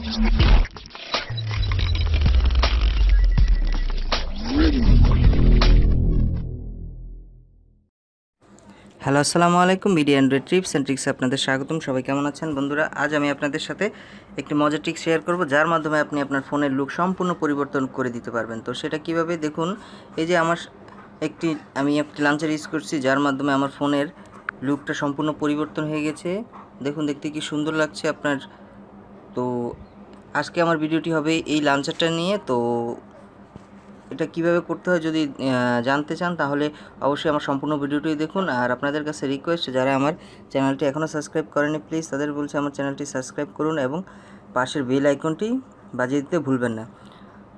Hello, আসসালামু আলাইকুম। Media Android tips and ট্রিক্সে আপনাদের স্বাগতম। সবাই কেমন আছেন বন্ধুরা? আজ আমি আপনাদের সাথে একটি মজার ট্রিক্স শেয়ার করব, যার মাধ্যমে আপনি আপনার ফোনের লুক সম্পূর্ণ পরিবর্তন করে দিতে পারবেন। তো সেটা কিভাবে দেখুন। এই যে আমি একটি লাঞ্চার ইউজ করছি, যার মাধ্যমে আমার ফোনের লুকটা সম্পূর্ণ পরিবর্তন হয়ে গেছে। দেখুন, দেখতে কি সুন্দর লাগছে আপনার। তো আজকে আমার ভিডিওটি হবে এই লাঞ্চারটা নিয়ে। তো এটা কিভাবে করতে হয় যদি জানতে চান, তাহলে অবশ্যই আমার সম্পূর্ণ ভিডিওটি দেখুন। আর আপনাদের কাছে রিকোয়েস্ট, যারা আমার চ্যানেলটি এখনও সাবস্ক্রাইব করেনি, প্লিজ তাদের বলছে আমার চ্যানেলটি সাবস্ক্রাইব করুন এবং পাশের বেল আইকনটি বাজিয়ে দিতে ভুলবেন না।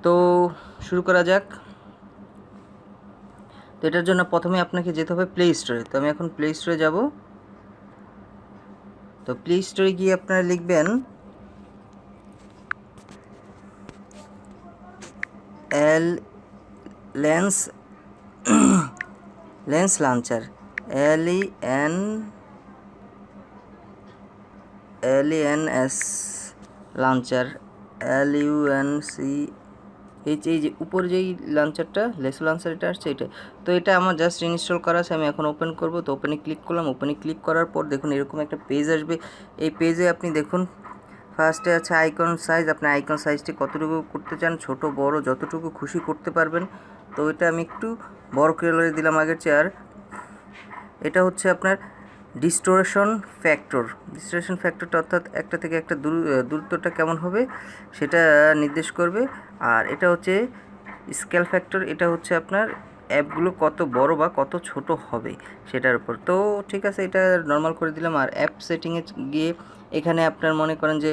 তো শুরু করা যাক। তো এটার জন্য প্রথমে আপনাকে যেতে হবে প্লে স্টোরে। তো আমি এখন প্লে স্টোরে যাব। তো প্লে স্টোরে গিয়ে আপনারা লিখবেন lens launcher, LENS launcher, LUNCH। এই যে উপরে যেই লাঞ্চারটা লেন্স লাঞ্চার এটা আসছে, এটা। তো এটা আমার জাস্ট ইনস্টল করা আছে, আমি এখন ওপেন করব। তো ওপেনে ক্লিক করলাম। ওপেনে ক্লিক করার পর দেখুন এরকম একটা পেজ আসবে। এই পেজে আপনি দেখুন ফার্স্টে আছে আইকন সাইজ। আপনি আইকন সাইজটি কতটুকু করতে চান, ছোট বড় যতটুকু খুশি করতে পারবেন। তো এটা আমি একটু বড় করে দিলাম আগের চেয়ে। আর এটা হচ্ছে আপনার ডিস্টোরেশন ফ্যাক্টরটা, অর্থাৎ একটা থেকে একটা দূরত্বটা কেমন হবে সেটা নির্দেশ করবে। আর এটা হচ্ছে স্কেল ফ্যাক্টর, এটা হচ্ছে আপনার অ্যাপগুলো কত বড় বা কত ছোট হবে সেটার উপর। তো ঠিক আছে, এটা নর্মাল করে দিলাম। আর অ্যাপ সেটিংয়ে গিয়ে এখানে আপনার মনে করেন যে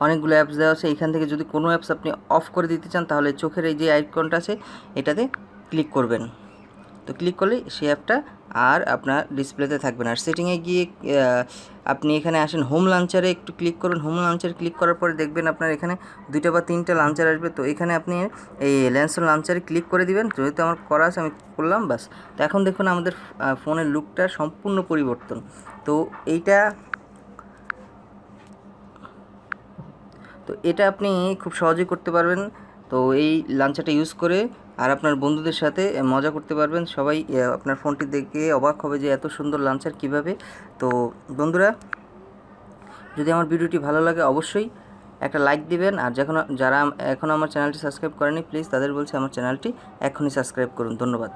অনেকগুলো অ্যাপস দেওয়া আছে। এখান থেকে যদি কোনো অ্যাপস আপনি অফ করে দিতে চান, তাহলে চোখের এই যে আইকনটা আছে এটাতে ক্লিক করবেন। তো ক্লিক করলে সেই অ্যাপটা আর আপনার ডিসপ্লেতে থাকবে না। আর সেটিংয়ে গিয়ে আপনি এখানে আসেন, হোম লাঞ্চারে একটু ক্লিক করুন। হোম লাঞ্চারে ক্লিক করার পরে দেখবেন আপনার এখানে 2টা বা 3টা লাঞ্চার আসবে। তো এখানে আপনি এই ল্যান্সর লাঞ্চারে ক্লিক করে দিবেন। যেহেতু আমার করা আছে আমি করলাম, বাস। তো এখন দেখুন আমাদের ফোনের লুকটা সম্পূর্ণ পরিবর্তন। তো এটা আপনি খুব সহজেই করতে পারবেন। তো এই লাঞ্চারটা ইউজ করে আর আপনার বন্ধুদের সাথে মজা করতে পারবেন। সবাই আপনার ফোনটি দেখে অবাক হবে যে এত সুন্দর লাঞ্চার কিভাবে। তো বন্ধুরা, যদি আমার ভিডিওটি ভালো লাগে অবশ্যই একটা লাইক দিবেন। আর যারা এখনও আমার চ্যানেলটি সাবস্ক্রাইব করেনি, প্লিজ তাদের বলছি আমার চ্যানেলটি এখনই সাবস্ক্রাইব করুন। ধন্যবাদ।